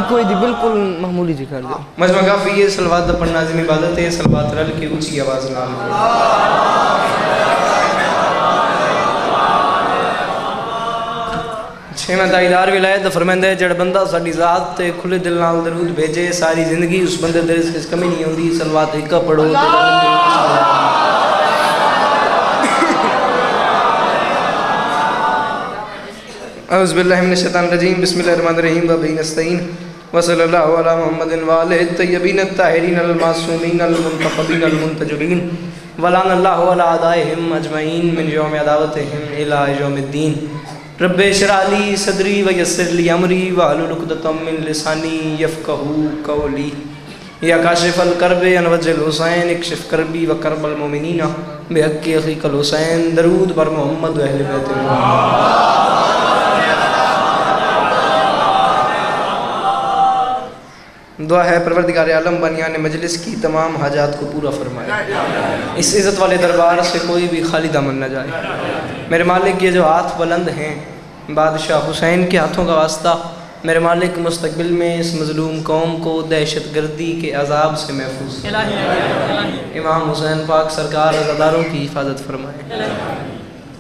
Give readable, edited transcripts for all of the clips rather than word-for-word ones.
کوئی دی بالکل معمولی جی کر دے مجمع کافی یہ صلوات دا پڑھنا عظیم عبادت ہے. صلوات رل کے اونچی آواز نال چھویں تائیدار ولایت فرمائندہ ہے جڑا بندہ ساڈی ذات تے کھلے دل نال درود بھیجے ساری زندگی اس بندے دے رزق وچ کمی نہیں ہوندی. صلوات ایک پڑھو اعوذ باللہ من الشیطان الرجیم بسم اللہ الرحمن الرحیم و بہ نستعین وصلی اللہ علی محمد وآلہ الطیبین الطاہرین المعصومین المنتخبین المنتجبین ولعن اللہ علی اعدائہم اجمعین من یوم عداوتہم الی یوم الدین. رب اشرح لی صدری ویسر لی امری واحلل عقدۃ من لسانی یفقہوا قولی. یا کاشف الکرب عن وجہ الحسین اکشف کربی و کرب المؤمنین بحق اخیک الحسین. درود بر محمد و اہل بیت محمد. دعا ہے پروردگار عالم بنیان مجلس کی تمام حاجات کو پورا فرمائے. اس عزت والے دربار سے کوئی بھی خالی دامن نہ جائے. میرے مالک یہ جو ہاتھ بلند ہیں بادشاہ حسین کے ہاتھوں کا واسطہ میرے مالک مستقبل میں اس مظلوم قوم کو دہشت گردی کے عذاب سے محفوظ. امام حسین پاک سرکار عزاداروں کی حفاظت فرمائے.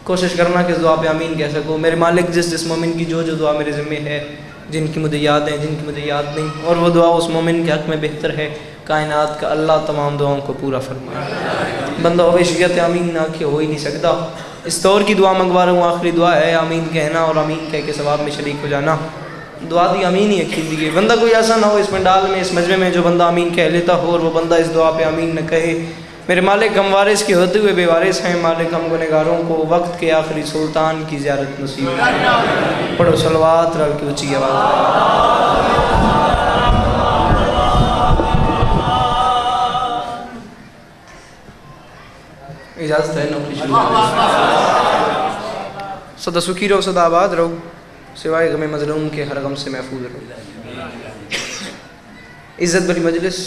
کوشش کرنا کہ اس دعا پہ آمین کہہ سکو. میرے مالک جس مومن کی جو دعا میرے ذمہ ہے جن کی مجھے یاد ہیں جن کی مجھے یاد نہیں اور وہ دعا اس مومن کے حق میں بہتر ہے کائنات کا اللہ تمام دعاؤں کو پورا فرمائے. بندہ ہوئے شریعت آمین نہ کہ ہو ہی نہیں سکتا. اس طور کی دعا منگوا رہا ہوں. آخری دعا ہے آمین کہنا اور آمین کہہ کے ثواب میں شریک ہو جانا. دعا دی آمین ہی اکھیل دیئے. بندہ کوئی ایسا نہ ہو اس پنڈال میں اس مجمع میں جو بندہ آمین کہہ لیتا ہو اور وہ بندہ اس دعا پہ آمین نہ کہے. میرے مالک ہم وارث کے ہوتے ہوئے بے وارث ہیں. مالک ہم گنہگاروں کو وقت کے آخری سلطان کی زیارت نصیب. پڑھو صلوات رل کی اونچی آواز. اجازت ہے نوکری شروع سدا سکھی رہو سدا آباد رہو سوائے غم مظلوم کے ہر غم سے محفوظ رہو. عزت بری مجلس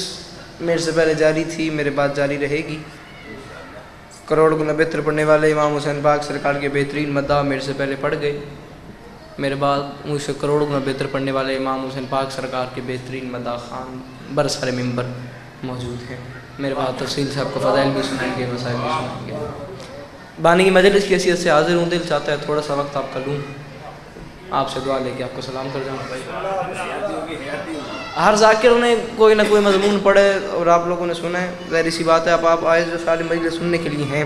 میرے سے پہلے جاری تھی میرے بعد جاری رہے گی. کروڑ گنا بہتر پڑھنے والے امام حسین پاک سرکار کے بہترین مداح میرے سے پہلے پڑھ گئے. میرے بعد مجھ سے کروڑ گنا بہتر پڑھنے والے امام حسین پاک سرکار کے بہترین مداح خان برسر ممبر موجود ہیں. میرے بعد تفصیل سے آپ کو فضائل بھی سنائیں گے مسائل بھی سنائیں گے. بانی کی مجلس کی حیثیت سے حاضر ہوں. دل چاہتا ہے تھوڑا سا وقت آپ کا لوں آپ سے دعا لے کے آپ کو سلام کر جاؤں. ہر ذاکر نے کوئی نہ کوئی مضمون پڑھے اور آپ لوگوں نے سنا ہے. ظاہر سی بات ہے آپ آئے جو سال مجلس سننے کے لیے ہیں.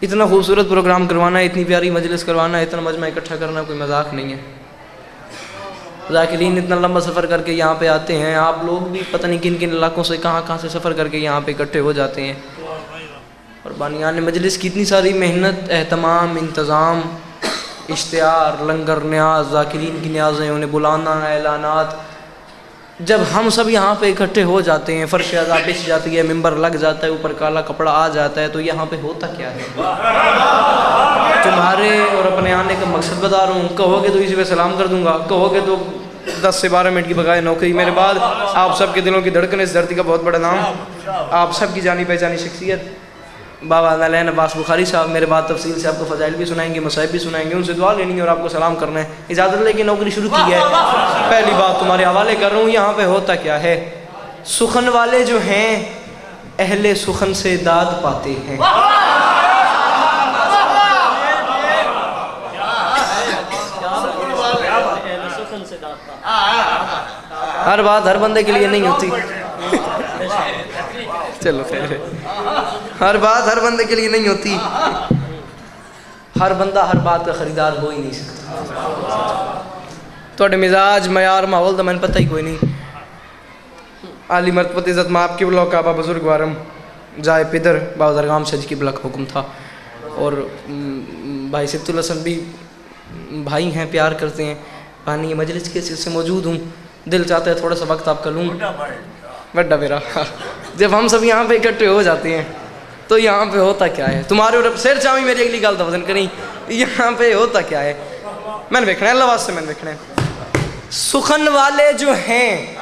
اتنا خوبصورت پروگرام کروانا ہے اتنی پیاری مجلس کروانا ہے اتنا مجمع اکٹھا کرنا کوئی مذاق نہیں ہے. ذاکرین اتنا لمبا سفر کر کے یہاں پہ آتے ہیں. آپ لوگ بھی پتہ نہیں کن کن علاقوں سے کہاں سے سفر کر کے یہاں پہ اکٹھے ہو جاتے ہیں. اور بانیان مجلس کی اتنی ساری محنت اہتمام انتظام اشتہار لنگر نیاز ذاکرین کی نیازیں انہیں بلانا اعلانات جب ہم سب یہاں پہ اکٹھے ہو جاتے ہیں فرش اعضا بچھ جاتی ہے ممبر لگ جاتا ہے اوپر کالا کپڑا آ جاتا ہے تو یہاں پہ ہوتا کیا ہے. تمہارے اور اپنے آنے کا مقصد بتا رہا ہوں. کہو گے تو اسی پہ سلام کر دوں گا کہو گے تو 10 سے 12 منٹ کی بقائے نوکری. میرے بعد آپ سب کے دلوں کی دھڑکن اس دھرتی کا بہت بڑا نام آپ سب کی جانی پہچانی شخصیت بابا نالین عباس بخاری صاحب میرے بعد تفصیل سے آپ کو فضائل بھی سنائیں گے مصائب بھی سنائیں گے. ان سے دعا لینی ہے اور آپ کو سلام کرنا ہے. اجازت لے کے نوکری شروع کی ہے. پہلی بات تمہارے حوالے کر رہا ہوں. یہاں پہ ہوتا کیا ہے سخن والے جو ہیں اہل سخن سے داد پاتے ہیں. ہر بات ہر بندے کے لیے نہیں ہوتی. چلو خیر ہے. ہر بات ہر بندے کے لیے نہیں ہوتی. ہر بندہ ہر بات کا خریدار ہو ہی نہیں سکتا. توڑے مزاج معیار ماحول دا میں پتہ ہی کوئی نہیں. عالی مرتبت عزت ماپ کی بلو کعبہ بزرگ وارم جائے پدر باو درگام شج کی بلک حکم تھا. اور بھائی سبت الحسن بھی بھائی ہیں پیار کرتے ہیں. پانی مجلس کے سے موجود ہوں. دل چاہتا ہے تھوڑا سا وقت آپ کا لوں. بڑا میرا جب ہم سب یہاں پہ اکٹھے ہو جاتے ہیں تو یہاں پہ ہوتا کیا ہے تمہارے اور سیر چاہویں میری اگلی گال وزن کریں. یہاں پہ ہوتا کیا ہے میں نے دیکھنا ہے اللہ واسطے میں نے دیکھنا ہے. سخن والے جو ہیں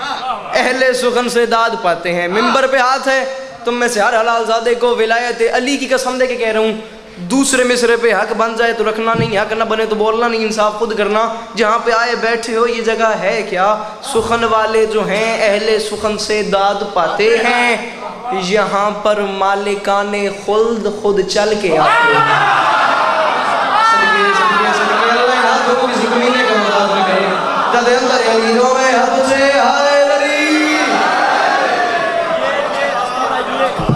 اہل سخن سے داد پاتے ہیں. ممبر پہ ہاتھ ہے تم میں سے ہر حلال زادے کو ولایت علی کی قسم دے کے کہہ رہا ہوں دوسرے مصرے پہ حق بن جائے تو رکھنا نہیں، حق نہ بنے تو بولنا نہیں، انصاف خود کرنا۔ جہاں پہ آئے بیٹھے ہو یہ جگہ ہے کیا؟ سخن والے جو ہیں اہل سخن سے داد پاتے ہیں، یہاں پر مالکان خلد خود چل کے آتے ہیں۔ کسی کمینے کا مدد نہ کرے جد اندر علیوں میں حد سے آئے لری۔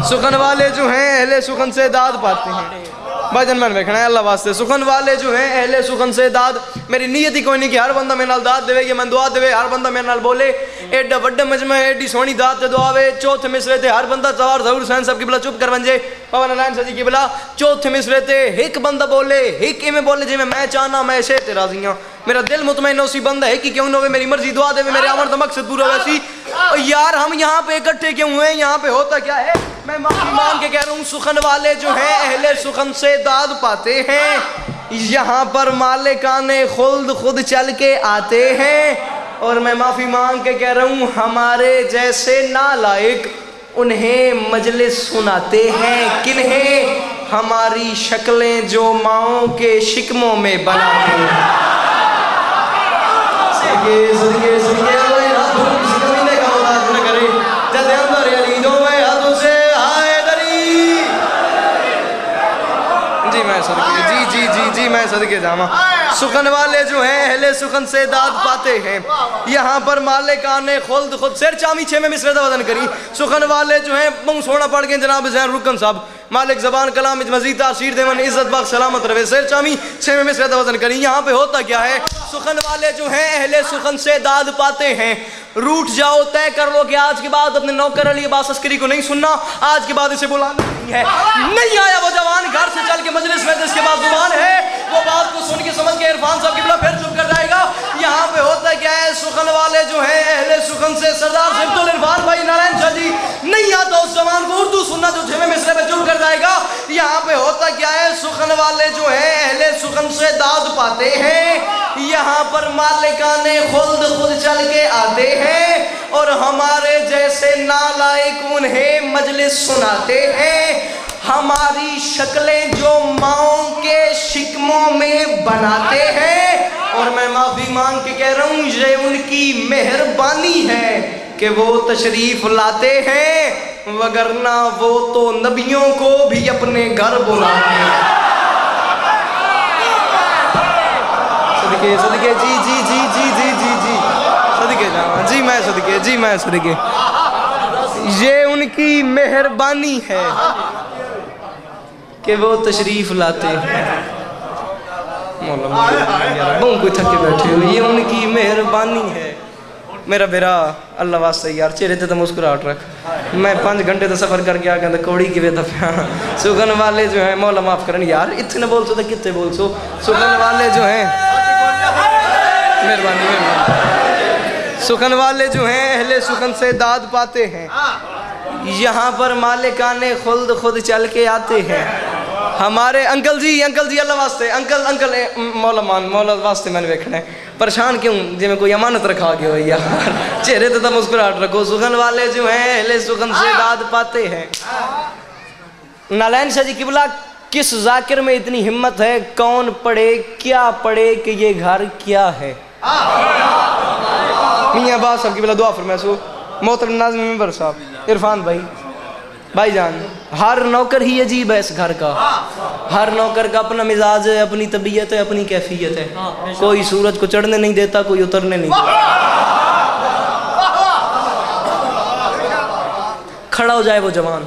سخن والے جو ہیں اہل سخن سے داد پاتے ہیں۔ بھائی جان میں دیکھنا ہے اللہ واسطے، سخن والے جو ہیں اہل سخن سے داد، میری نیت ہی کوئی نہیں کہ ہر بندہ میرے نال داد دے یہ میں دعا دے، ہر بندہ میرے نال بولے ایڈا وڈا مجمع ایڈی سونی داد تے دعا وے۔ چوتھے مصرے تے ہر بندہ سوار ظہور حسین صاحب کی بلا چپ کر ونجے، پاون نارائن صاحب کی بلا چوتھے مصرے تے ایک بندہ بولے ایک ایویں بولے جی میں چاہنا میں ایسے تے راضی ہاں، میرا دل مطمئن اسی بندہ ہے کہ کیوں نہ ہوئے میری مرضی دعا دے میرے آمر دا مقصد پورا ویسی۔ یار ہم یہاں پہ اکٹھے کیوں ہوئے؟ یہاں پہ ہوتا کیا ہے؟ میں معافی مانگ کے کہہ رہا ہوں سخن والے جو ہیں اہل سخن سے داد پاتے ہیں، یہاں پر مالکان خلد خود چل کے آتے ہیں، اور میں معافی مانگ کے کہہ رہا ہوں ہمارے جیسے نالائق انہیں مجلس سناتے ہیں۔ کنہیں؟ ہماری شکلیں جو ماؤں کے شکموں میں بناتے ہیں۔ صدقے صدقے اللہ رات ہوں کسی کمینے کا مدد نہ کرے جد اندر علیوں میں حد سے آئے دری۔ جی میں صدقے جی میں صدقے جاما۔ سخن والے جو ہیں اہل سخن سے داد پاتے ہیں، یہاں پر مالکان خلد خود سیر چامی چھے میں مصرے دا وزن کری۔ سخن والے جو ہیں بہت سونا پڑھ گئے جناب زین رکن صاحب، مالک زبان کلام مزید تاثیر دیون عزت باغ سلامت روے، سیر چامی چھے میں مصرے دا وزن کری۔ یہاں پہ ہوتا کیا ہے؟ سخن والے جو ہیں اہل سخن سے داد پاتے ہیں، روٹ جاؤ طے کر لو کہ آج کے بعد اپنے نوکر علی عباس عسکری کو نہیں سننا، آج کے بعد اسے بلانا نہیں ہے۔ نہیں آیا وہ جوان گھر سے چل کے مجلس میں جس کے بعد زبان ہے وہ بات کو سن کے سمجھ کے عرفان صاحب کی بلا پھر چپ کر جائے گا۔ یہاں پہ ہوتا کیا ہے؟ سخن والے جو ہیں اہل سخن سے سردار صفت العرفان بھائی نارائن شاہ جی نہیں آتا اس جوان کو اردو سننا جو چھویں مصرے میں چپ کر جائے گا۔ یہاں پہ ہوتا کیا ہے؟ سخن والے جو ہیں اہل سخن سے داد پاتے ہیں، یہاں پر مالکان خلد خود چل کے آتے ہیں، اور ہمارے جیسے نالائق انہیں مجلس سناتے ہیں۔ ہماری شکلیں جو ماؤں کے شکموں میں بناتے ہیں، اور میں معافی مانگ کے کہہ رہا ہوں یہ ان کی مہربانی ہے کہ وہ تشریف لاتے ہیں، وگرنہ وہ تو نبیوں کو بھی اپنے گھر بلاتے ہیں۔ صدقے صدقے جی صدقے جاؤں جی میں صدقے یہ ان کی مہربانی ہے کہ وہ تشریف لاتے ہیں۔ مولا بہن کوئی تھکے بیٹھے ہوئے، یہ ان کی مہربانی ہے۔ میرا بیرا اللہ واسطے یار چہرے تے تو مسکراہٹ رکھ، میں 5 گھنٹے تو سفر کر کے آ گیا کوڑی کی ویدہ پہ سخن والے جو ہیں مولا معاف کرن یار اتنے بول سو تو کتے بول سو۔ سخن والے جو ہیں مہربانی سخن والے جو ہیں اہل سخن سے داد پاتے ہیں، یہاں پر مالکان خلد خود چل کے آتے ہیں۔ ہمارے انکل جی اللہ واسطے انکل مولا واسطے میں نے دیکھنا ہے پریشان کیوں جی میں کوئی امانت رکھا گیا ہو یار چہرے تو مسکراہٹ رکھو۔ سخن والے جو ہیں اہل سخن سے داد پاتے ہیں۔ نالائن شاہ جی قبلہ کس ذاکر میں اتنی ہمت ہے کون پڑھے کیا پڑھے کہ یہ گھر کیا ہے؟ میاں عباس صاحب کی بلا دعا فرمائے سو، محترم ناظم ممبر صاحب، عرفان بھائی جان، ہر نوکر ہی عجیب ہے اس گھر کا، ہر نوکر کا اپنا مزاج ہے، اپنی طبیعت ہے، اپنی کیفیت ہے، کوئی سورج کو چڑھنے نہیں دیتا، کوئی اترنے نہیں دیتا۔ کھڑا ہو جائے وہ جوان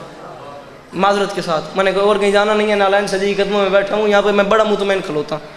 معذرت کے ساتھ، میں نے کوئی اور کہیں جانا نہیں ہے، نالائن سجی قدموں میں بیٹھا ہوں، یہاں پہ میں بڑا مطمئن کھلوتا ہوں،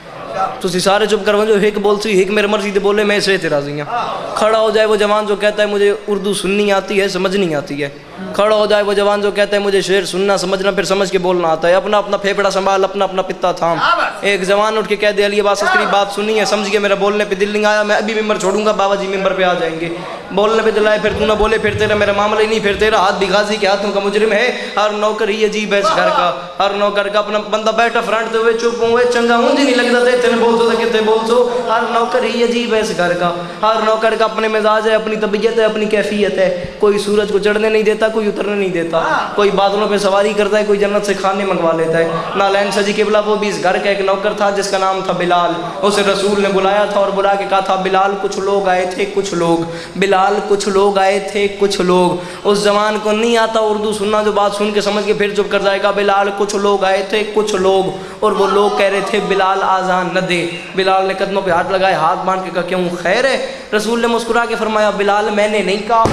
تو سارے چپ کر جو ایک بول سی ایک میرے مرضی دے بولے میں اسے راضی ہوں۔ کھڑا ہو جائے وہ جوان جو کہتا ہے مجھے اردو سننی آتی ہے سمجھنی آتی ہے، کھڑا ہو جائے وہ جوان جو کہتا ہے مجھے شعر سننا سمجھنا پھر سمجھ کے بولنا آتا ہے، اپنا اپنا پھیپڑا سنبھال اپنا اپنا پتا تھام۔ ایک جوان اٹھ کے کہہ دے علی عباس عسکری بات سنی ہے سمجھ کے میرا بولنے پہ دل نہیں آیا، میں ابھی ممبر چھوڑوں گا، بابا جی ممبر پہ آ جائیں گے، بولنے پہ دلائے پھر تو نہ بولے پھر تیرا میرا معاملہ ہی نہیں، پھر تیرا ہاتھ بھی غازی کے ہاتھوں کا مجرم ہے۔ ہر نوکر ہی عجیب ہے اس گھر کا، ہر نوکر کا اپنا بندہ بیٹھا فرنٹ دے ہوئے چپ ہوئے چنگا ہوں جی نہیں لگتا تھے تینے بول سو تھا کتے بول سو۔ ہر نوکر ہی عجیب ہے اس گھر کا، ہر نوکر کا اپنے مزاج ہے، اپنی طبیعت ہے، اپنی کیفیت ہے۔ کوئی سورج کو چڑھنے نہیں دیتا، کوئی اترنے نہیں دیتا، کوئی بادلوں پہ سواری کرتا ہے، کوئی جنت سے کھانے منگوا لیتا ہے۔ نالین سجی قبلہ وہ بھی اس گھر کا ایک نوکر تھا جس کا نام تھا بلال۔ اسے رسول نے بلایا تھا اور بلا کے کہا تھا بلال کچھ لوگ آئے تھے کچھ لوگ، بلال کچھ لوگ آئے تھے کچھ لوگ۔ اس زبان کو نہیں آتا اردو سننا، جو بات سن کے سمجھ کے پھر چپ کر جائے گا۔ بلال کچھ لوگ آئے تھے کچھ لوگ، اور وہ لوگ کہہ رہے تھے بلال آذان نہ دے۔ بلال نے قدموں پہ ہاتھ لگائے، ہاتھ باندھ کے کہا کیوں خیر ہے؟ رسول نے مسکرا کے فرمایا بلال میں نے نہیں کہا،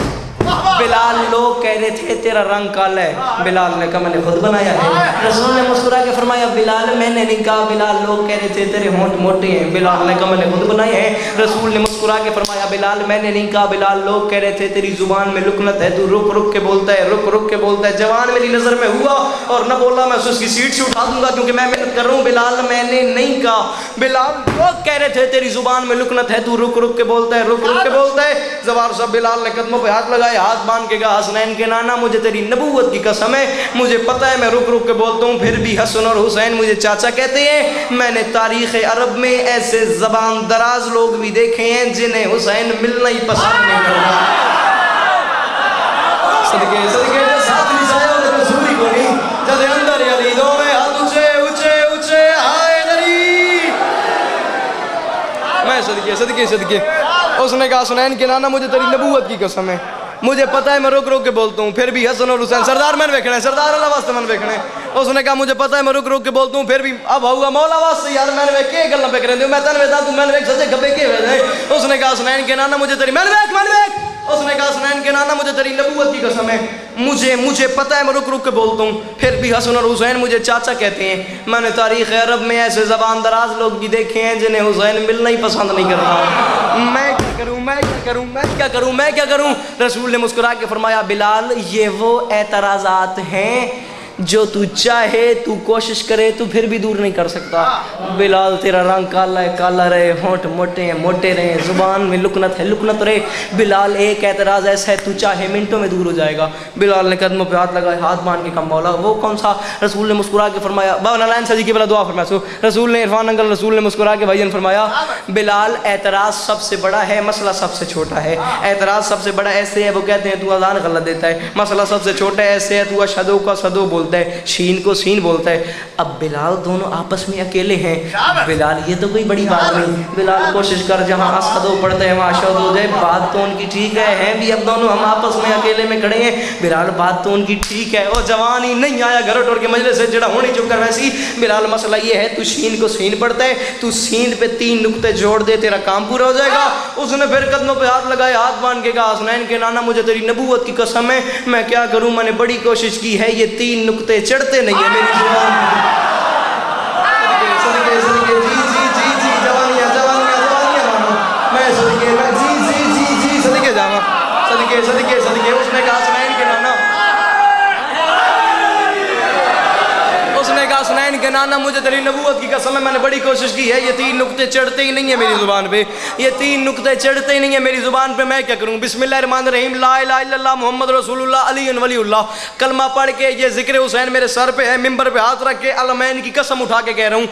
بلال لوگ کہہ رہے تھے تیرا رنگ کالا ہے۔ بلال نے کہا میں نے خود بنایا ہے۔ رسول نے مسکرا کے فرمایا بلال میں نے نہیں کہا، بلال لوگ کہہ رہے تھے تیرے ہونٹ موٹے ہیں۔ بلال نے کہا میں نے خود بنائے ہیں۔ رسول نے مسکرا کے فرمایا بلال میں نے نہیں کہا، بلال لوگ کہہ رہے تھے تیری زبان میں لکنت ہے، تو رک رک کے بولتا ہے رک رک کے بولتا ہے۔ جوان میری نظر میں ہوا اور نہ بولا میں اس کی سیٹ سے اٹھا دوں گا کیونکہ میں محنت کر رہا ہوں۔ بلال میں نے نہیں کہا، بلال لوگ کہہ رہے تھے تیری زبان میں لکنت ہے، تو رک رک کے بولتا ہے رک رک کے بولتا ہے۔ زوار صاحب بلال نے قدموں پہ ہاتھ لگائے، ہاتھ باندھ کے کہا حسنین کے نانا مجھے تیری نبوت کی قسم ہے، مجھے پتہ ہے میں رک رک کے بولتا ہوں پھر بھی حسن اور حسین مجھے چاچا کہتے ہیں۔ میں نے تاریخ عرب میں ایسے زبان دراز لوگ بھی دیکھے ہیں جنہیں حسین ملنا ہی پسند نہیں کرتا۔ صدقے صدقے ساتھ نہیں سایہ انہیں رسولی کو نہیں جدے اندر یلی دو میں ہاتھ اچھے اچھے اچھے آئے دری۔ میں صدقے صدقے صدقے اس نے کہا حسنین کے نانا مجھے تیری نبوت کی قسم ہے، مجھے پتہ ہے میں رک رک کے بولتا ہوں پھر بھی حسن اور حسین سردار میں ویکھنا ہے، سردار اللہ واسطے میں ویکھنا ہے۔ اس نے کہا مجھے پتہ ہے میں رک رک کے بولتا ہوں پھر بھی اب ہوگا مولا واسطے یار میں نے ویکھ کے گلاں پہ کریں دیو میں تن ویدا تو میں نے ویکھ سجے گبے کے ویدے۔ اس نے کہا حسنین کے نانا مجھے تیری میں نے ویکھ اس نے کہا حسنین کے نانا مجھے تیری نبوت کی قسم ہے، مجھے پتہ ہے میں رک رک کے بولتا ہوں پھر بھی حسن اور حسین مجھے چاچا کہتے ہیں۔ میں نے تاریخ عرب میں ایسے زبان دراز لوگ بھی دیکھے ہیں جنہیں حسین ملنا ہی پسند نہیں کرتا۔ میں کیا کروں میں کیا کروں میں کیا کروں میں کیا کروں؟ رسول نے مسکرا کے فرمایا بلال یہ وہ اعتراضات ہیں جو تو چاہے تو کوشش کرے تو پھر بھی دور نہیں کر سکتا۔ بلال تیرا رنگ کالا ہے کالا رہے، ہونٹ موٹے ہیں موٹے رہے، زبان میں لکنت ہے لکنت رہے، بلال ایک اعتراض ایسا ہے تو چاہے منٹوں میں دور ہو جائے گا۔ بلال نے قدموں پہ ہاتھ لگائے، ہاتھ باندھ کے کہا مولا وہ کون سا؟ رسول نے مسکرا کے فرمایا بابا نالائن سجی کی بلا دعا فرمایا سو رسول نے عرفان انکل رسول نے مسکرا کے بھائیان فرمایا بلال اعتراض سب سے بڑا ہے، مسئلہ سب سے چھوٹا ہے۔ اعتراض سب سے بڑا ایسے ہے وہ کہتے ہیں تو اذان غلط دیتا ہے، مسئلہ سب سے چھوٹا ہے ایسے ہے تو اشہدو کا صدو بولتا ہے، شین کو سین بولتا ہے۔ اب بلال دونوں آپس میں اکیلے ہیں، بلال یہ تو کوئی بڑی بات نہیں، بلال کوشش کر جہاں اشہدو پڑھتے ہیں وہاں اشہد ہو جائے، بات تو ان کی ٹھیک ہے، ہیں بھی اب دونوں ہم آپس میں اکیلے میں کھڑے ہیں، بلال بات تو ان کی ٹھیک ہے، وہ جوان ہی نہیں آیا گھر ٹوڑ کے مجلس سے جڑا ہونی چپ کر ویسی۔ بلال مسئلہ یہ ہے تو شین کو سین پڑھتا ہے، تو سین پہ 3 نقطے جوڑ دے تیرا کام پورا ہو جائے گا۔ اس نے پھر قدموں پہ ہاتھ لگائے، ہاتھ باندھ کے کہا حسنین کے نانا مجھے تیری نبوت کی قسم ہے میں کیا کروں، میں نے بڑی کوشش کی ہے یہ 3 نقطے چڑھتے نہیں ہے میری زبان صدقے صدقے جی جی جی جی جوانیاں جوانیاں جوانیاں مانو میں صدقے میں جی جی جی جی صدقے جاواں صدقے صدقے صدقے۔ اس نے کہا حسنین کے نانا حسنین کے نانا مجھے تیری نبوت کی قسم ہے میں نے بڑی کوشش کی ہے یہ 3 نقطے چڑھتے ہی نہیں ہیں میری زبان پہ، یہ 3 نقطے چڑھتے ہی نہیں ہیں میری زبان پہ، میں کیا کروں؟ بسم اللہ الرحمن الرحیم لا الہ الا اللہ محمد رسول اللہ علی ولی اللہ، کلمہ پڑھ کے یہ ذکر حسین میرے سر پہ ہے، ممبر پہ ہاتھ رکھ کے علمین کی قسم اٹھا کے کہہ رہا ہوں،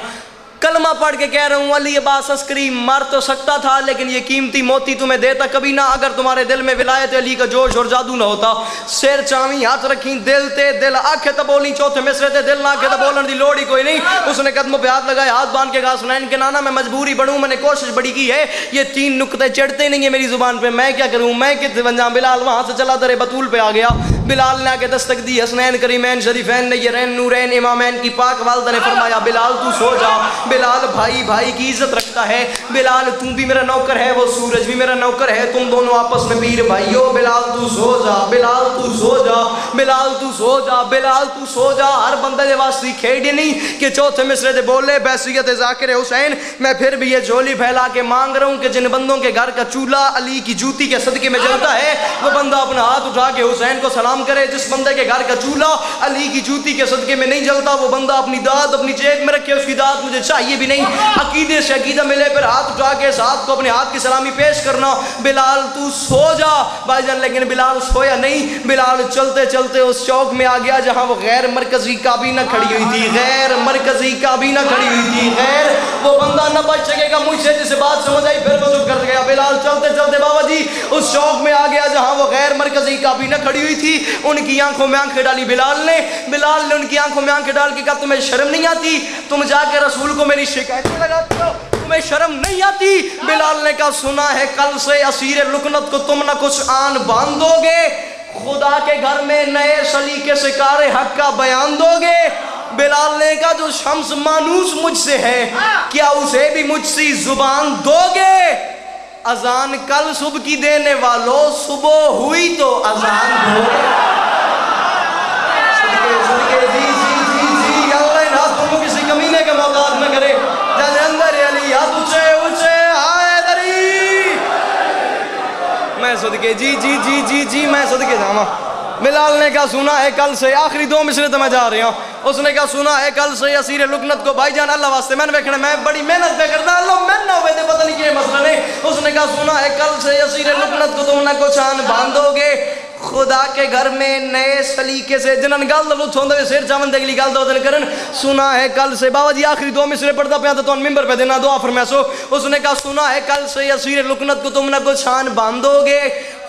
کلمہ پڑھ کے کہہ رہا ہوں علی عباس عسکری مر تو سکتا تھا لیکن یہ قیمتی موتی تمہیں دیتا کبھی نہ اگر تمہارے دل میں ولایت علی کا جوش اور جادو نہ ہوتا۔ سیر چاویں ہاتھ رکھیں دل تے دل آنکھیں تا بولیں چوتھے مصرے تے دل نہ آنکھیں تا بولن دی لوڑی کوئی نہیں۔ اس نے قدموں پہ ہاتھ لگائے، ہاتھ باندھ کے کہا حسنین کے نانا میں مجبوری بڑھوں میں نے کوشش بڑی کی ہے یہ 3 نقطے چڑھتے نہیں ہیں میری زبان پہ، میں کیا کروں میں کتنے بنجاں؟ بلال وہاں سے چلا در بطول پہ آ گیا، بلال نے آگے دستک دی، حسنین کریمین شریفین نیرین نورین امامین کی پاک والدہ نے فرمایا بلال تو سو جا۔ بلال بھائی کی عزت رکھتا ہے، بلال تم بھی میرا نوکر ہے، وہ سورج بھی میرا نوکر ہے، تم دونوں آپس میں پیر بھائیو، بلال تو سو جا بلال تو سو جا بلال تو سو جا بلال تو سو جا۔ ہر بندے دے واسطے کھیڑی نہیں کہ چوتھے مصرے دے بولے بحیثیت ذاکر حسین میں پھر بھی یہ جھولی پھیلا کے مانگ رہا ہوں کہ جن بندوں کے گھر کا چولہا علی کی جوتی کے صدقے میں جلتا ہے وہ بندہ اپنا ہاتھ اٹھا کے حسین کو سلام سلام کرے. جس بندے کے گھر کا چولہا علی کی جوتی کے صدقے میں نہیں جلتا وہ بندہ اپنی داد اپنی جیب میں رکھے, اس کی داد مجھے چاہیے بھی نہیں. عقیدے سے عقیدہ ملے پھر ہاتھ اٹھا کے اس ہاتھ کو اپنے ہاتھ کی سلامی پیش کرنا. بلال تو سو جا بھائی جان. لیکن بلال سویا نہیں. بلال چلتے چلتے اس چوک میں آ گیا جہاں وہ غیر مرکزی کابینہ کھڑی ہوئی تھی. غیر مرکزی کابینہ کھڑی ہوئی تھی. غیر وہ بندہ نہ بچ سکے گا مجھ سے, جسے بات سمجھ آئی پھر وہ چپ کر گیا. بلال چلتے چلتے بابا جی اس چوک میں آ گیا جہاں وہ غیر مرکزی کابینہ کھڑی ہوئی تھی. ان کی آنکھوں میں آنکھیں ڈالی بلال نے ان کی آنکھوں میں آنکھیں ڈال کے کہا تمہیں شرم نہیں آتی؟ تم جا کے رسول کو میری شکایتیں لگاتے ہو, تمہیں شرم نہیں آتی؟ بلال نے کہا سنا ہے کل سے اسیر لکنت کو تم نہ کچھ آن باندھو گے, خدا کے گھر میں نئے سلیقے سے کار حق کا بیان دو گے. بلال نے کہا جو شمس مانوس مجھ سے ہے کیا اسے بھی مجھ سے زبان دو گے؟ اذان کل صبح کی دینے والوں صبح ہوئی تو اذان دو گے. صدقے جی جی جی جی اللہ نہ تم کسی کمینے کے موقعات نہ کرے. جل اندر علی ہاتھ اونچے اونچے آئے دری. میں صدقے جی جی جی جی جی میں صدقے جاواں. بلال نے کہا سنا ہے کل سے آخری 2 مصرے تو میں جا رہی ہوں. اس نے کہا سنا ہے کل سے اسیر لکنت کو بھائی جان اللہ واسطے میں نے ویکھنا میں بڑی محنت پہ کرتا اللہ میں نہ ہوئے تھے پتہ نہیں کیا مسئلہ نہیں. اس نے کہا سنا ہے کل سے اسیر لکنت کو تم نہ کچھ آن باندھو گے, خدا کے گھر میں نئے سلیقے سے جنن گل دلو چھوندے سیر چاون دے گلی گل دو دن کرن. سنا ہے کل سے بابا جی آخری 2 مصرے پڑھتا پیا تو ممبر پہ دینا دعا فرمائسو. اس نے کہا سنا ہے کل سے اسیر لکنت کو تم نہ کچھ آن باندھو گے,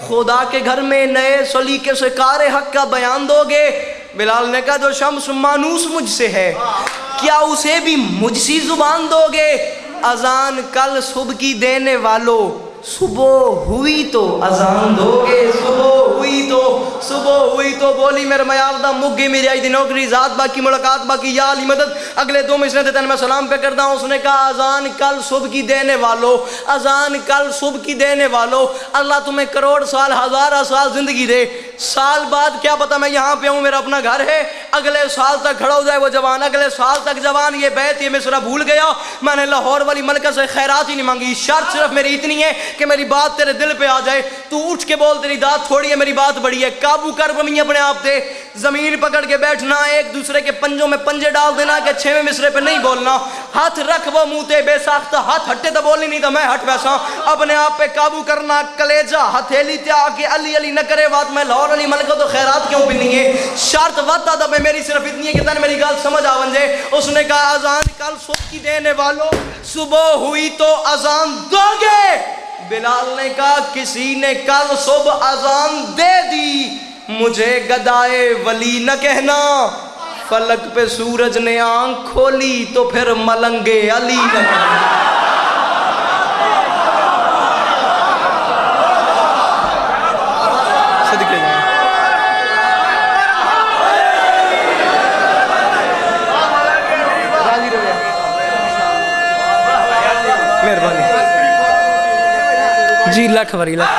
خدا کے گھر میں نئے سلیقے سے کار حق کا بیان دو گے. بلال نے کہا جو شمس مانوس مجھ سے ہے کیا اسے بھی مجھ سی زبان دو گے؟ اذان کل صبح کی دینے والوں صبح ہوئی تو اذان دو گے. صبح ہوئی تو بولی میرے میاردہ مگی میری آئی دی نوکری ذات باقی ملاقات باقی یا علی مدد. اگلے 2 مصرے تھے میں سلام پہ کرتا ہوں. اس نے کہا اذان کل صبح کی دینے والوں, اذان کل صبح کی دینے والوں, اللہ تمہیں کروڑ سال ہزارہ سال زندگی دے. سال بعد کیا پتا میں یہاں پہ ہوں میرا اپنا گھر ہے, اگلے سال تک کھڑا ہو جائے وہ جوان, اگلے سال تک جوان. یہ بیت یہ مصرع بھول گیا. میں نے لاہور والی ملکہ سے خیرات ہی نہیں مانگی, شرط صرف میری اتنی ہے کہ میری بات تیرے دل پہ آ جائے. تو اٹھ کے بول تیری داد تھوڑی ہے میری بات بڑی ہے. قابو کر بمی اپنے آپ تے, زمین پکڑ کے بیٹھنا, ایک دوسرے کے پنجوں میں پنجے ڈال دینا کہ 6ویں مصرے پہ نہیں بولنا. ہاتھ رکھ وہ منہ تے بے ساختہ, ہاتھ ہٹے تو بولنی نہیں تو میں ہٹ بیسا. اپنے آپ پہ قابو کرنا, کلیجہ ہتھیلی تے آ کے علی علی نہ کرے بات. میں لاہور علی ملکہ تو خیرات کیوں بھی نہیں ہے, شرط وقت آدھا میں میری صرف اتنی ہے کہ تن میری گال سمجھ آون جائے. اس نے کہا اذان کل صبح کی دینے والوں صبح ہوئی تو اذان دو گے. بلال نے کہا کسی نے کل صبح اذان دے دی, مجھے گدائے ولی نہ کہنا. فلک پہ سورج نے آنکھ کھولی تو پھر ملنگے علی نہ کہنا. صدقے جائیں راضی رہے مہربانی جی. لکھ وری لکھ.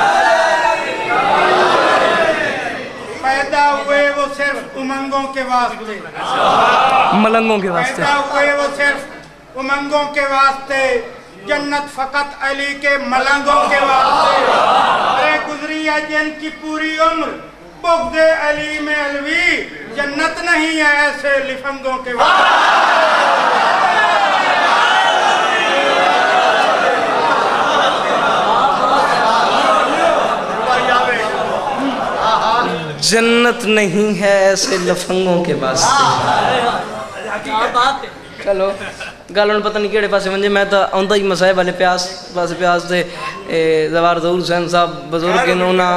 پیدا ہوئے وہ صرف امنگوں کے واسطے, ملنگوں کے واسطے. پیدا ہوئے وہ صرف امنگوں کے واسطے, جنت فقط علی کے ملنگوں کے واسطے. اے گزری ہے جن کی پوری عمر بغض علی میں علوی, جنت نہیں ہے ایسے لفنگوں کے واسطے. جنت نہیں ہے ایسے لفنگوں کے واسطے. چلو گل ہوں پتہ نہیں کہڑے پاسے ونجے. میں تو آندا ہی مسائب والے پیاس دے زوار ظہور حسین صاحب بزرگ انہوں نے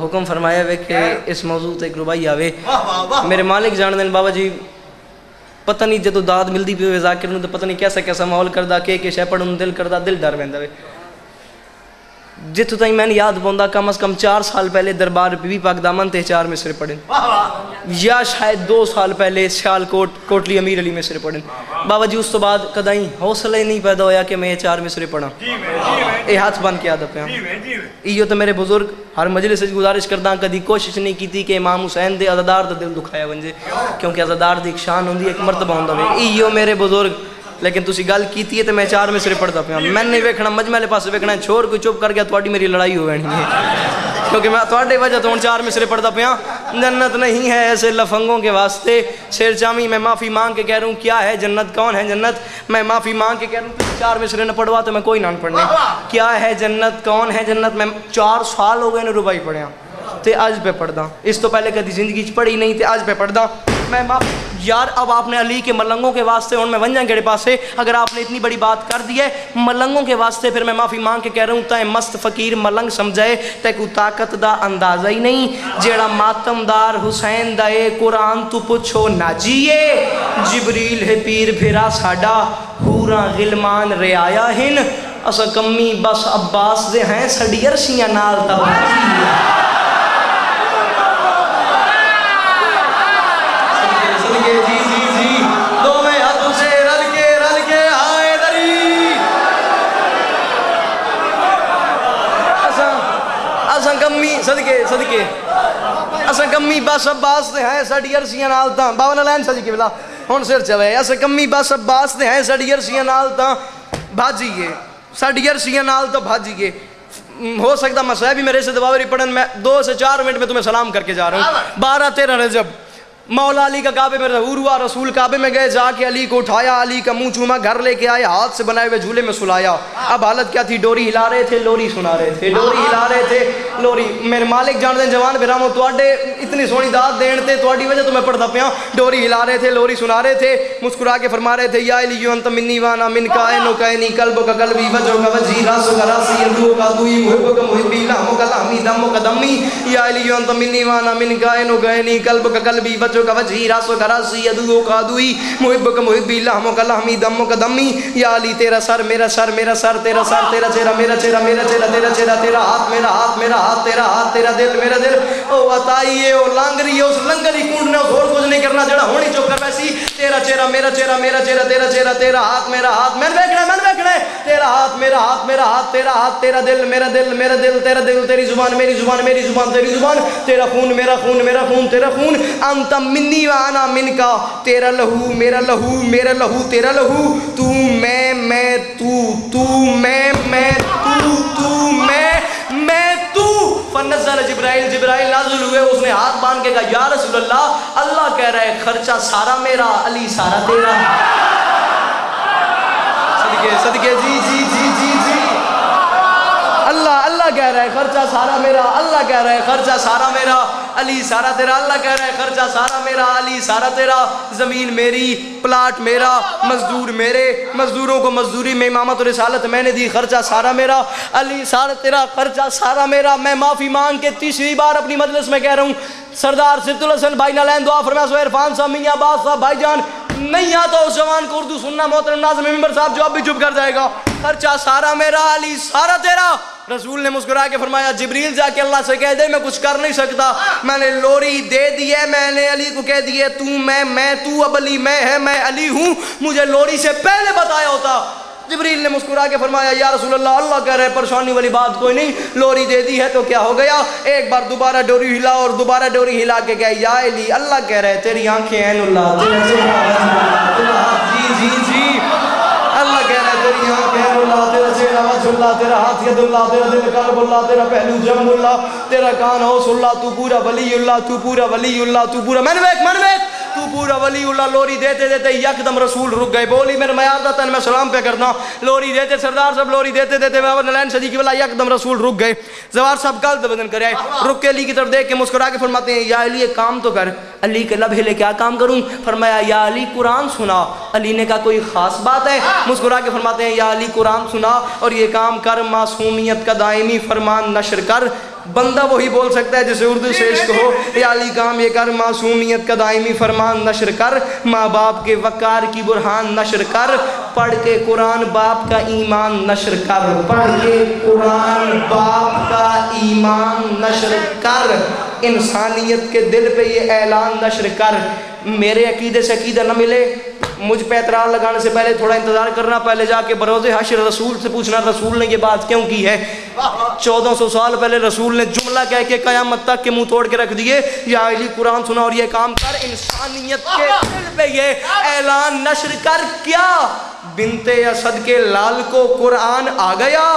حکم فرمایا ہوئے کہ اس موضوع تے ایک ربائی آوے. میرے مالک جان دین بابا جی پتہ نہیں جدو داد ملدی پی ہوئے ذاکر نوں تو پتہ نہیں کیسا کیسا ماحول کردا کہ شے پڑھن دل کردا, دل ڈر ویندا وے. جتوں تائیں میں نے یاد پوندا کم از کم 4 سال پہلے دربار بی بی پاک دامن تے 4 مصرے پڑھن, یا شاید 2 سال پہلے سیالکوٹ کوٹلی امیر علی مصرے پڑھن. بابا جی اس تو بعد کدائیں حوصلہ ہی نہیں پیدا ہویا کہ میں یہ 4 مصرے پڑھا. اے ہاتھ بن کے یاد پیا. ایو تو میرے بزرگ ہر مجلس سے گزارش کردا کدی کوشش نہیں کیتی کہ امام حسین دے عزادار دا دل دکھایا ونجے, کیونکہ عزادار دی ایک شان ہوندی, ایک مرتبہ ہوندا وے. ایو میرے بزرگ لیکن تسی گل کیتی ہے تو میں 4 مصرے پڑھتا پیا. میں نہیں ویکھنا مجمع والے پاسے ویکھنا, چھوڑ کوئی چپ کر گیا تھوڑی میری لڑائی ہو وینی ہے, کیونکہ میں تھوڑے وجہ تو 4 مصرے پڑھتا پیا. جنت نہیں ہے ایسے لفنگوں کے واسطے. شیر چامی میں معافی مانگ کے کہہ رہا ہوں کیا ہے جنت, کون ہے جنت؟ میں معافی مانگ کے کہہ رہا ہوں 4 مصرے نہ پڑھوا تو میں کوئی نہ پڑھنے. کیا ہے جنت, کون ہے جنت؟ میں 4 سال ہو گئے نے ربائی پڑھیا تے آج پہ پڑھدا, اس تو پہلے کدی زندگی پڑھی نہیں تے آج پہ پڑھدا. میں یار اب آپ نے علی کے ملنگوں کے واسطے ہوں میں ونجاں گڑے پاسے, اگر آپ نے اتنی بڑی بات کر دی ہے ملنگوں کے واسطے پھر میں معافی مانگ کے کہہ رہا ہوں تائیں مست فقیر ملنگ سمجھائے تے کو طاقت دا اندازہ ہی نہیں. جیڑا ماتم دار حسین دائے قرآن تو پوچھو ناجیے, جبریل ہے پیر بھرا ساڈا حوراں غلمان رعایا ہن, اسا کمی بس عباس دے ہیں سڑی عرشیاں نال تباہی. صدقے اسا کمی بس عباس دے ہیں ساڈی عرصیاں نال تاں بابا نالین سجی بلا ہن سر چوے اسا کمی بس عباس دے ہیں ساڈی عرصیاں نال تاں بھاجیے ساڈی عرصیاں نال تو بھاجیے. ہو سکتا مسئلہ بھی میرے سے دباوری پڑھن میں 2 سے 4 منٹ میں تمہیں سلام کر کے جا رہا ہوں. 12-13 رجب مولا علی کا کعبے میں ظہور ہوا, رسول کعبے میں گئے, جا کے علی کو اٹھایا, علی کا منہ چوما, گھر لے کے آئے, ہاتھ سے بنائے ہوئے جھولے میں سلایا. اب حالت کیا تھی؟ ڈوری ہلا رہے تھے, لوری سنا رہے تھے, ڈوری ہلا رہے تھے, لوری. میرے مالک جان دیں جوان برامو تواڈے اتنی سونی داد دین تے تواڈی وجہ تو میں پڑھتا پیا. ڈوری ہلا رہے تھے, لوری سنا رہے تھے, مسکرا کے فرما رہے تھے یا علی انت منی وانا من کا اینو کائنی قلب کا قلبی وجہ کا وجی راس کا راسی ادو کا دوئی محب کا محبی لہم کا لہمی دم کا دمی. یا علی انت منی وانا من کا اینو کائنی قلب کا قلبی وجہ کا وجی راس کراسی ادو کا دوئی محب کا محبی لہم کا لہمی دم کا دمی. یا علی تیرا سر میرا سر, میرا سر تیرا سر, تیرا چہرہ میرا چہرہ, میرا چہرہ تیرا چہرہ, تیرا ہاتھ میرا ہاتھ, میرا ہاتھ تیرا ہاتھ, تیرا دل میرا دل. او عطائیے او لانگری اس لنگری کونڈنے اس اور کچھ نہیں کرنا جڑا ہونی چوک کر ویسی. تیرا چہرہ میرا چہرہ, میرا چہرہ تیرا چہرہ, تیرا ہاتھ میرا ہاتھ, میں دیکھنا تیرا ہاتھ میرا ہاتھ, میرا ہاتھ تیرا ہاتھ, تیرا دل میرا دل, میرا دل تیرا دل, تیری زبان میری زبان, میری زبان تیری زبان, تیرا خون میرا خون, میرا خون تیرا خون. انت منی وانا من کا, تیرا لہو میرا لہو, میرا لہو تیرا لہو. تو میں تو میں تو میں تو. فنزل جبرائیل, جبرائیل نازل ہوئے, اس نے ہاتھ باندھ کے کہا یا رسول اللہ, اللہ کہہ رہا ہے خرچہ سارا میرا, علی سارا تیرا. صدقے جی جی جی جی جی اللہ کہہ رہا ہے خرچہ سارا میرا, اللہ کہہ رہا ہے خرچہ سارا میرا, علی سارا تیرا. اللہ کہہ رہا ہے خرچہ سارا میرا, علی سارا تیرا. زمین میری, پلاٹ میرا, مزدور میرے, مزدوروں کو مزدوری میں امامت و رسالت میں نے دی, خرچہ سارا میرا, علی سارا تیرا, خرچہ سارا میرا. میں معافی مانگ کے 3ری بار اپنی مجلس میں کہہ رہا ہوں سردار سبت الحسن بھائی نالین دعا فرمایا, سہیل عرفان صاحب, میاں عباس صاحب, بھائی جان نہیں آتا اس جوان کو اردو سننا, محترم ناظم ممبر صاحب جو اب بھی چپ کر جائے گا. خرچہ سارا میرا, علی سارا تیرا. رسول نے مسکرا کے فرمایا جبریل جا کے اللہ سے کہہ دے میں کچھ کر نہیں سکتا, میں نے لوری دے دی ہے, میں نے علی کو کہہ دی ہے تو میں تو, اب علی میں ہے, میں علی ہوں, مجھے لوری سے پہلے بتایا ہوتا. جبریل نے مسکرا کے فرمایا یا رسول اللہ, اللہ کہہ رہے پریشانی والی بات کوئی نہیں, لوری دے دی ہے تو کیا ہو گیا. ایک بار دوبارہ ڈوری ہلا اور دوبارہ ڈوری ہلا کے کہا یا علی, اللہ کہہ رہے تیری آنکھیں عین اللہ, تیرا جی جی جی, اللہ کہہ رہا ہے تیری آنکھ عین اللہ, تیرا چہرہ وجہ اللہ, تیرا ہاتھ ید اللہ, تیرا دل قلب اللہ, تیرا پہلو جم اللہ, تیرا کان ہوس اللہ, تو پورا ولی اللہ, تو پورا ولی اللہ, تو پورا من ویک تو پورا ولی اللہ. لوری دیتے دیتے یکدم رسول رک گئے, بولی میرے میار دا تن میں سلام پہ کرنا, لوری دیتے سردار صاحب لوری دیتے دیتے بابا نالین صدیقی کی بلا یکدم رسول رک گئے. زوار صاحب قلب بدن کرے آئے, رک کے علی کی طرف دیکھ کے مسکرا کے فرماتے ہیں یا علی ایک کام تو کر. علی کے لب ہلے کیا کام کروں؟ فرمایا یا علی قرآن سنا. علی نے کہا کوئی خاص بات ہے؟ مسکرا کے فرماتے ہیں یا علی قرآن سنا اور یہ کام کر, معصومیت کا دائمی فرمان نشر کر. بندہ وہی بول سکتا ہے جسے اردو سے عشق ہو, یا علی کام یہ کر, معصومیت کا دائمی فرمان نشر کر, ماں باپ کے وقار کی برہان نشر کر, پڑھ کے قرآن باپ کا ایمان نشر کر, پڑھ کے قرآن باپ کا ایمان نشر کر, انسانیت کے دل پہ یہ اعلان نشر کر. میرے عقیدے سے عقیدہ نہ ملے, مجھ پہ اعتراض لگانے سے پہلے تھوڑا انتظار کرنا, پہلے جا کے بروز حشر رسول سے پوچھنا رسول نے یہ بات کیوں کی ہے. 1400 سال پہلے رسول نے جملہ کہہ کے قیامت تک کے منہ توڑ کے رکھ دیے یا علی قرآن سنا اور یہ کام کر, انسانیت کے دل پہ یہ اعلان نشر کر. کیا بنت اسد کے لال کو قرآن آ گیا,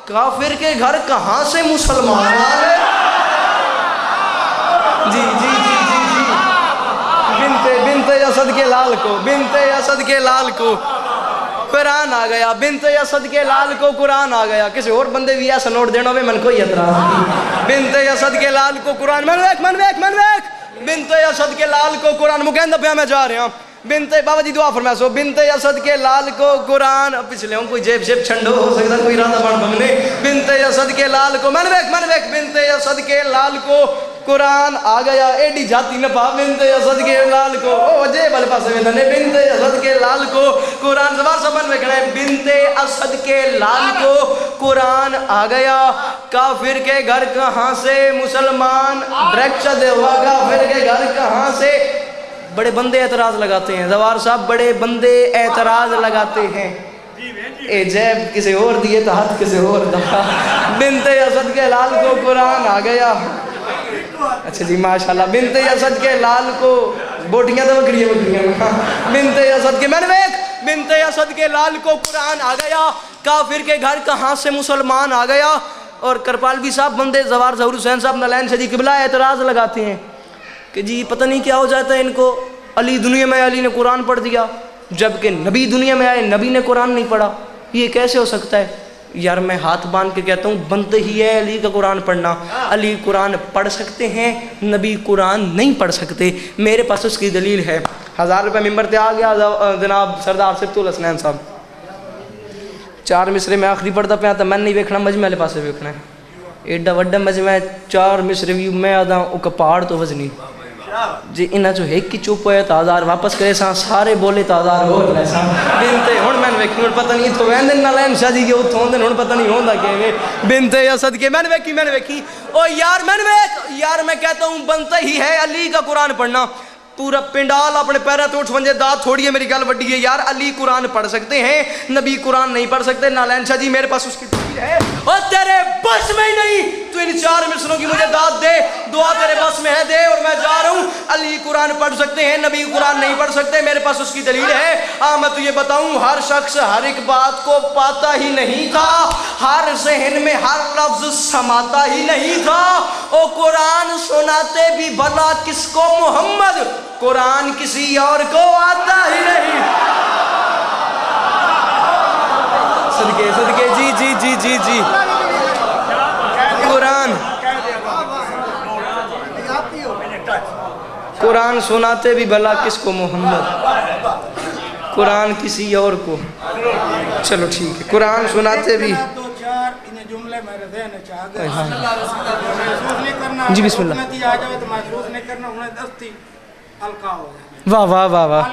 کافر کے گھر کہاں سے مسلمان آ گئے. جی جی اسد کے لال کو، بنت اسد کے لال کو قرآن آ گیا، بنت اسد کے لال کو قرآن آ گیا. کسی اور بندے بھی ایسا نوٹ دینا میں کوئی اعتراض نہیں. بنت اسد کے لال کو قرآن، منویک بنت اسد کے لال کو قرآن. مکہندہ پہ میں جا رہا ہوں. بنت بابا جی دعا فرمائے سو. بنت اسد کے لال کو قرآن. پچھلے ہوں کوئی جیب چھنڈو ہو سکتا کوئی راضہ بان بمنے. بنت اسد کے لال کو منویک بنت اسد کے لال کو قرآن آ گیا. ایڈی جاتی نہ پا بنت اسد کے لال کو او جے بل پاسے میں نے بنت اسد کے لال کو قرآن زبان سبن میں کھڑے. بنت اسد کے لال کو قرآن آ گیا. کافر کے گھر کہاں سے مسلمان ڈائریکٹ دے ہوا. کافر کے گھر کہاں سے. بڑے بندے اعتراض لگاتے ہیں زوار صاحب، بڑے بندے اعتراض لگاتے ہیں. اے جیب کسی اور دیے تو ہاتھ کسی اور دفعہ. بنت اسد کے لال کو قرآن آ گیا. اچھا جی ماشاءاللہ. بنت اسد کے لال کو بوٹیاں تو بکریاں بنت اسد کے بنت اسد کے لال کو قرآن آ گیا. کافر کے گھر کہاں سے مسلمان آ گیا. اور کرپالوی صاحب بندے زوار ظہور حسین صاحب نالین سے جی قبلہ اعتراض لگاتے ہیں کہ جی پتہ نہیں کیا ہو جاتا ہے ان کو. علی دنیا میں علی نے قرآن پڑھ دیا جبکہ نبی دنیا میں آئے نبی نے قرآن نہیں پڑھا. یہ کیسے ہو سکتا ہے؟ یار میں ہاتھ باندھ کے کہتا ہوں بنتے ہی ہے علی کا قرآن پڑھنا. علی قرآن پڑھ سکتے ہیں، نبی قرآن نہیں پڑھ سکتے. میرے پاس اس کی دلیل ہے. 1000 روپے ممبر تے آ گیا جناب سردار صفت الحسنین صاحب. 4 مصرے میں آخری پڑھتا پہ آتا میں نہیں ویکھنا مجمع والے پاسے ویکھنا ہے. ایڈا وڈا مجمع 4 مصرے بھی میں آدھا او کا پہاڑ تو وزنی جی انہاں جو ایک کی چپ ہویا تو 1000 واپس کرے ساں سارے بولے تو 1000 ہو لے ساں. بنتے ہن میں ویکھی ہن پتہ نہیں تو ویندن نالین شادی کے اوتھوں ہوندن ہن پتہ نہیں ہوندا کیویں. بنت اسد کے میں ویکھی او یار میں کہتا ہوں بنتا ہی ہے علی کا قرآن پڑھنا. پورا پنڈال اپنے پیرہ تو اٹھ ونجے داد تھوڑی ہے میری گل وڈی ہے. یار علی قرآن پڑھ سکتے ہیں نبی قرآن نہیں پڑھ سکتے. نالین شاہ جی میرے پاس اس کی دلیل ہے. اور تیرے بس میں ہی نہیں تو ان 4 مصروں کی مجھے داد دے. دعا تیرے بس میں ہے دے. اور میں جا رہا ہوں علی قرآن پڑھ سکتے ہیں نبی قرآن نہیں پڑھ سکتے. میرے پاس اس کی دلیل ہے. میں تو یہ بتاؤں ہر شخص ہر ایک بات کو پاتا ہی نہیں تھا. ہر ذہن میں ہر لفظ سماتا ہی نہیں تھا. او قرآن سناتے بھی بھلا کس کو محمد، قرآن کسی اور کو آتا ہی نہیں. صدقے جی قرآن سناتے بھی بھلا کس کو محمد، قرآن کسی اور کو. چلو ٹھیک ہے قرآن سناتے بھی. جی بسم اللہ. واہ واہ واہ واہ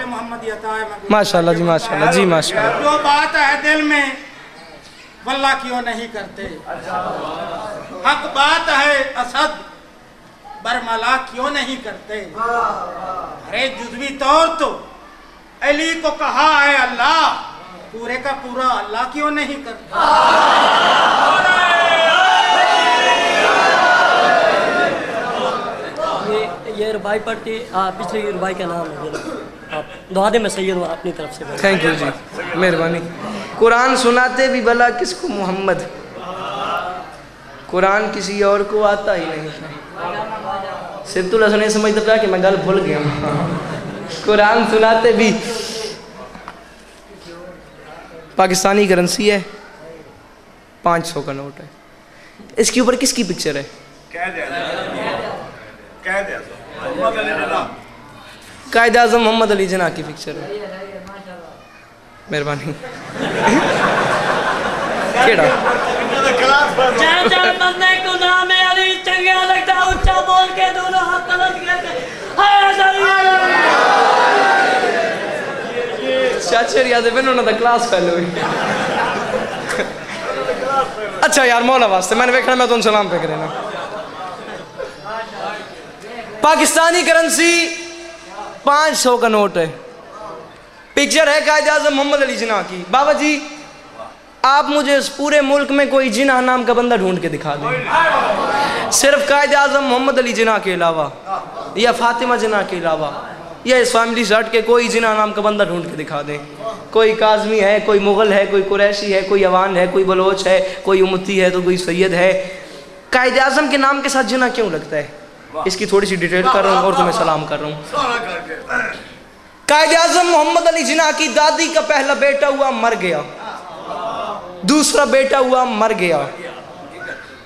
ماشاءاللہ جی ماشاءاللہ جی ماشاءاللہ. جو بات ہے دل میں واللہ کیوں نہیں کرتے. حق بات ہے اسد برملا کیوں نہیں کرتے. ارے جزوی طور تو علی کو کہا ہے اللہ، پورے کا پورا اللہ کیوں نہیں کرتا. یہ ربائی پڑھتی پچھلی ربائی کا نام ہے آپ دعا دیں. میں سید ہوں اپنی طرف سے. تھینک یو جی مہربانی. قرآن سناتے بھی بھلا کس کو محمد، قرآن کسی اور کو آتا ہی نہیں. صفت اللہ نے سمجھتا پیا کہ میں گل بھول گیا. قرآن سناتے بھی. پاکستانی کرنسی ہے 500 کا نوٹ ہے. اس کے اوپر کس کی پکچر ہے؟ قائد اعظم محمد علی جناح کی پکچر ہے. مہربانی. کیڑا جہاں بندے کو نام علی چنگا لگتا اچھا بول کے دونوں ہاتھ پلٹ گئے. چاچر یاد ہے انہوں نے کلاس پہلے ہوئی. اچھا یار مولا واسطے میں نے ویکھنا میں تو ان سلام پہ کرنا. پاکستانی کرنسی 500 کا نوٹ ہے. پکچر ہے قائد اعظم محمد علی جناح کی. بابا جی آپ مجھے اس پورے ملک میں کوئی جناح نام کا بندہ ڈھونڈ کے دکھا دیں صرف قائد اعظم محمد علی جناح کے علاوہ یا فاطمہ جناح کے علاوہ یا اس فیملی سے ہٹ کے کوئی جناح نام کا بندہ ڈھونڈ کے دکھا دیں. کوئی کاظمی ہے، کوئی مغل ہے، کوئی قریشی ہے، کوئی عوان ہے، کوئی بلوچ ہے، کوئی امتی ہے تو کوئی سید ہے. قائد اعظم کے نام کے ساتھ جناح کیوں لگتا ہے؟ اس کی تھوڑی سی ڈیٹیل کر رہا ہوں اور تمہیں سلام کر رہا ہوں. قائد اعظم محمد علی جناح کی دادی کا پہلا بیٹا ہوا مر گیا، دوسرا بیٹا ہوا مر گیا،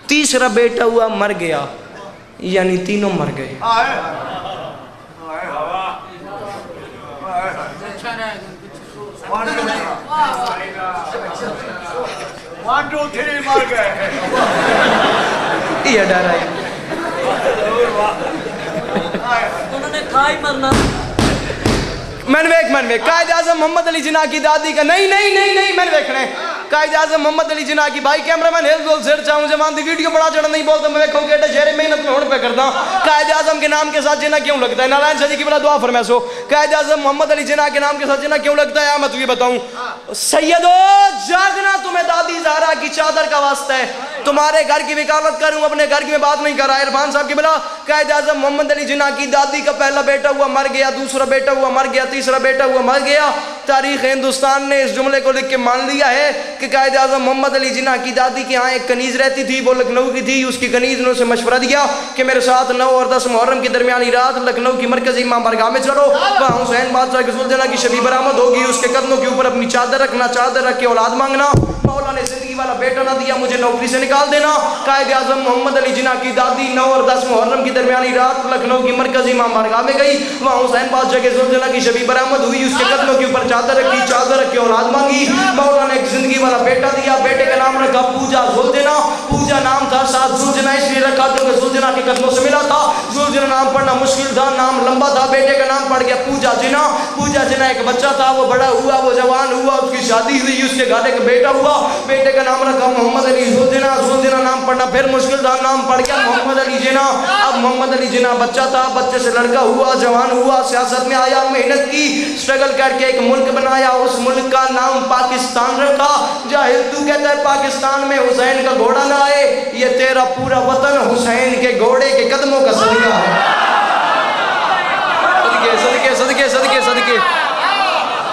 تیسرا بیٹا ہوا مر گیا، یعنی تینوں مر گئے۔ یہ ڈر ہے، انہوں نے کھا ہی مرنا۔ من ویک قائد اعظم محمد علی جناح کی دادی کا نہیں من ویکھنے قائد اعظم محمد علی جناح کی بھائی کیمرہ مین ہیل گول سیر چاہوں جوان دی ویڈیو بڑا چڑھا نہیں بولتا میں ویکھوں کہ شہر محنت میں ہونے پہ کرتا قائد اعظم کے نام کے ساتھ جناح کیوں لگتا ہے؟ نارائن شاہ جی کی بڑا دعا فرمائے سو قائد اعظم محمد علی جناح کے نام کے ساتھ جناح کیوں لگتا ہے؟ میں تجھے بتاؤں سیدو جاگنا تمہیں دادی زہرا کی چادر کا واسطہ ہے، تمہارے گھر کی وکالت کروں اپنے گھر کی میں بات نہیں کر رہا۔ عرفان صاحب کی بلا قائد اعظم محمد علی جناح کی دادی کا پہلا بیٹا ہوا مر گیا، دوسرا بیٹا ہوا مر گیا، تیسرا بیٹا ہوا مر گیا۔ تاریخ ہندوستان نے اس جملے کو لکھ کے مان لیا ہے کہ قائد اعظم محمد علی جناح کی دادی کے ہاں ایک کنیز رہتی تھی، وہ لکھنؤ کی تھی۔ اس کی کنیز نے اسے مشورہ دیا کہ میرے ساتھ 9 اور 10 محرم کی درمیانی رات لکھنؤ کی مرکزی امام بارگاہ میں چلو، وہاں حسین بادشاہ کی سلطنت کی شبی برآمد ہوگی، اس کے قدموں کے اوپر اپنی چادر رکھنا، چادر رکھ کے اولاد مانگنا، مولا نے زندگی والا بیٹا نہ دیا مجھے نوکری سے نکال دینا۔ قائد اعظم محمد علی جناح کی دادی 9 اور 10 محرم کی درمیانی رات لکھنؤ کی مرکزی امام بارگاہ میں گئی، وہاں حسین بادشاہ کی سلطنت کی شبی برآمد ہوئی، اس کے قدموں کے اوپر چادر رکھی، چادر رکھ کے اولاد مانگی، مولا نے ایک زندگی والا بیٹا دیا، بیٹے کا نام رکھا پوجا زلجنا۔ پوجا نام تھا ساتھ زلجنا اس لیے رکھا کیونکہ زلجنا کے قدموں سے ملا تھا، زلجنا نام پڑھنا مشکل تھا، نام لمبا تھا، بیٹے کا نام پڑ گیا پوجا جنا۔ پوجا جنا ایک بچہ تھا، وہ بڑا ہوا، وہ جوان ہوا، اس کی شادی ہوئی، اس کے گھر ایک بیٹا ہوا، بیٹے کا نام رکھا محمد علی زلجنا۔ زلجنا نام پڑھنا پھر مشکل تھا، نام پڑ گیا محمد علی جنا۔ اب محمد علی جنا بچہ تھا، بچے سے لڑکا ہوا، جوان ہوا، سیاست میں آیا، محنت کی، سٹرگل کر کے ایک ملک بنایا، اس ملک کا نام پاکستان رکھا۔ جاہل تو کہتا ہے پاکستان میں حسین کا گھوڑا نہ آئے، یہ تیرا پورا وطن حسین کے گھوڑے کے قدموں کا صدقہ ہے۔ صدقے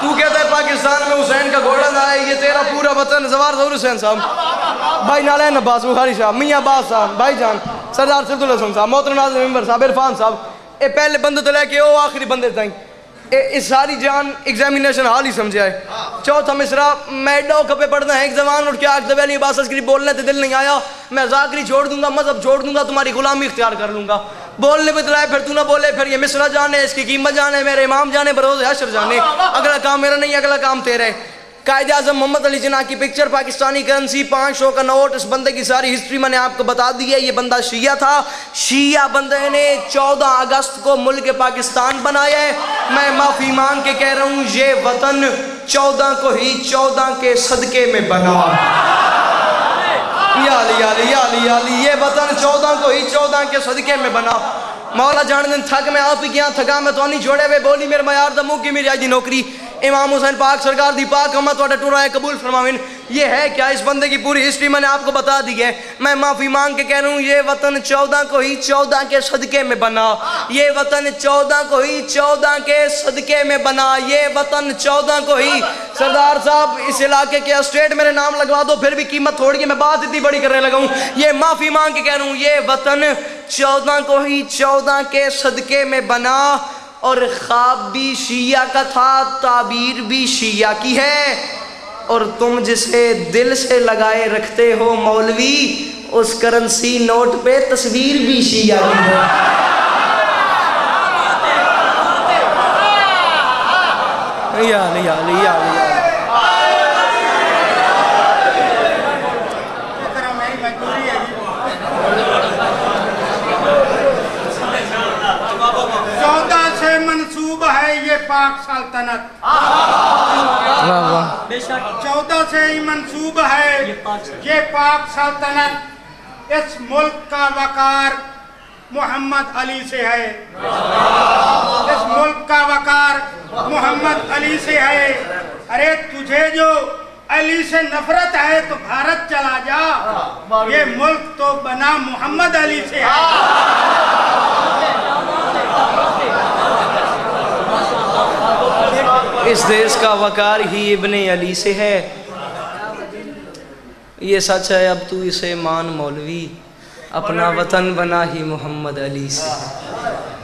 تو کہتا ہے پاکستان میں حسین کا گھوڑا نہ آئے، یہ تیرا پورا وطن۔ زوار ظہور حسین صاحب، بھائی نالین عباس بخاری صاحب، میاں عباس صاحب، بھائی جان سردار سرد الحسن صاحب، محترم ناظرین ممبر صاحب، عرفان صاحب، اے پہلے بندے تو لے کے او آخری بندے تائیں اس ساری جان ایگزامینیشن حال ہی سمجھے آئے۔ چوتھا مصرع میں ایڈاؤ کپے پڑھنا ہے، ایک زبان اٹھ کے آگ دویلی عباس عسکری بولنے تے دل نہیں آیا، میں ذاکری چھوڑ دوں گا، مذہب چھوڑ دوں گا، تمہاری غلامی اختیار کر لوں گا۔ بولنے پہ دلائے پھر تو نہ بولے، پھر یہ مصرع جانے، اس کی قیمت جانے، میرے امام جانے، بروز حشر جانے، اگلا کام میرا نہیں، اگلا کام تیرے۔ قائد اعظم محمد علی جناح کی پکچر، پاکستانی کرنسی، 500 کا نوٹ، اس بندے کی ساری ہسٹری میں نے آپ کو بتا دی ہے۔ یہ بندہ شیعہ تھا، شیعہ بندے نے 14 اگست کو ملک پاکستان بنایا ہے۔ میں معافی مانگ کے کہہ رہا ہوں یہ وطن 14 کو ہی 14 کے صدقے میں بنا۔ یا علی یہ وطن 14 کو ہی 14 کے صدقے میں بنا۔ مولا جان دن تھک میں آپ ہی کیا تھکا میں تو نہیں چھوڑے ہوئے بولی میرے معیار دا منہ کی میری آج دی نوکری امام حسین پاک سرکار دی پاک ہمت واٹا ٹورا ہے قبول فرماوین۔ یہ ہے کیا اس بندے کی پوری ہسٹری میں نے آپ کو بتا دی ہے۔ میں معافی مانگ کے کہہ رہا ہوں یہ وطن 14 کو ہی 14 کے صدقے میں بنا، یہ وطن 14 کو ہی 14 کے صدقے میں بنا، یہ وطن 14 کو ہی۔ سردار صاحب اس علاقے کے اسٹیٹ میرے نام لگوا دو پھر بھی قیمت تھوڑی ہے، میں بات اتنی بڑی کرنے لگا ہوں۔ یہ معافی مانگ کے کہہ رہا ہوں یہ وطن 14 کو ہی 14 کے صدقے میں بنا، اور خواب بھی شیعہ کا تھا، تعبیر بھی شیعہ کی ہے، اور تم جسے دل سے لگائے رکھتے ہو مولوی اس کرنسی نوٹ پہ تصویر بھی شیعہ کی ہے۔ منصوب ہے یہ پاک سلطنت، 14 سے ہی منصوب ہے یہ پاک سلطنت۔ اس ملک کا وقار محمد علی سے ہے، اس ملک کا وقار محمد علی سے ہے۔ ارے تجھے جو علی سے نفرت ہے تو بھارت چلا جا، یہ ملک تو بنا محمد علی سے ہے۔ اس دیس کا وقار ہی ابن علی سے ہے، یہ سچ ہے اب تو اسے مان مولوی، اپنا وطن بنا ہی محمد علی سے ہے۔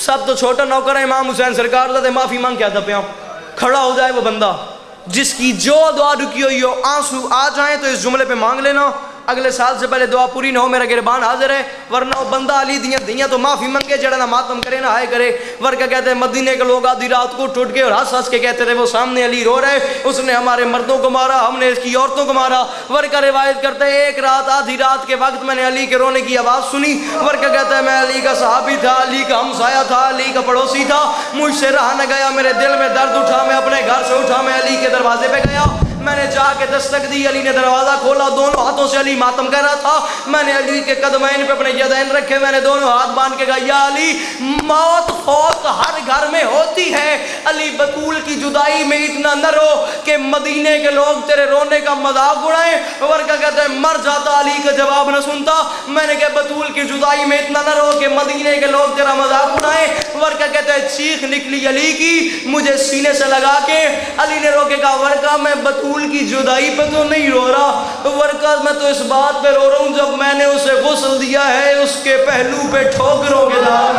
سب تو چھوٹا نوکر ہے امام حسین سرکار دا تے معافی مانگ کے آتا پیا کھڑا ہو جائے وہ بندہ جس کی جو دعا رکی ہوئی ہو آنسو آ جائیں تو اس جملے پہ مانگ لینا اگلے سال سے پہلے دعا پوری نہ ہو میرا گربان حاضر ہے ورنہ وہ بندہ علی دیاں تو معافی منگے جڑا نہ ماتم کرے نہ ہائے کرے ورکہ کہتے ہیں مدینے کے لوگ آدھی رات کو ٹوٹ کے اور ہنس ہنس کے کہتے تھے وہ سامنے علی رو رہے اس نے ہمارے مردوں کو مارا ہم نے اس کی عورتوں کو مارا ورکہ روایت کرتے ہیں ایک رات آدھی رات کے وقت میں نے علی کے رونے کی آواز سنی ورکہ کہتا ہے میں علی کا صحابی تھا علی کا ہمسایہ تھا علی کا پڑوسی تھا مجھ سے رہا نہ گیا میرے دل میں درد اٹھا میں اپنے گھر سے اٹھا میں علی کے دروازے پہ گیا میں نے جا کے دستک دی علی نے دروازہ کھولا دونوں ہاتھوں سے علی ماتم کر رہا تھا میں نے علی کے قدمین پہ اپنے یدین رکھے میں نے دونوں ہاتھ باندھ کے کہا یا علی موت فوت ہر گھر میں ہوتی ہے علی بطول کی جدائی میں اتنا نہ رو کہ مدینے کے لوگ تیرے رونے کا مذاق اڑائیں ورکہ کہتے ہیں مر جاتا علی کا جواب نہ سنتا میں نے کہا بطول کی جدائی میں اتنا نہ رو کہ مدینے کے لوگ تیرا مذاق اڑائیں ورکہ کہتے ہیں چیخ نکلی علی کی مجھے سینے سے لگا کے علی نے رو کے کہا ورکہ میں بطول کی جدائی پہ تو نہیں رو رہا ورکہ میں تو اس بات پہ رو رہا ہوں جب میں نے اسے غسل دیا ہے اس کے پہلو پہ ٹھوکروں کے داغ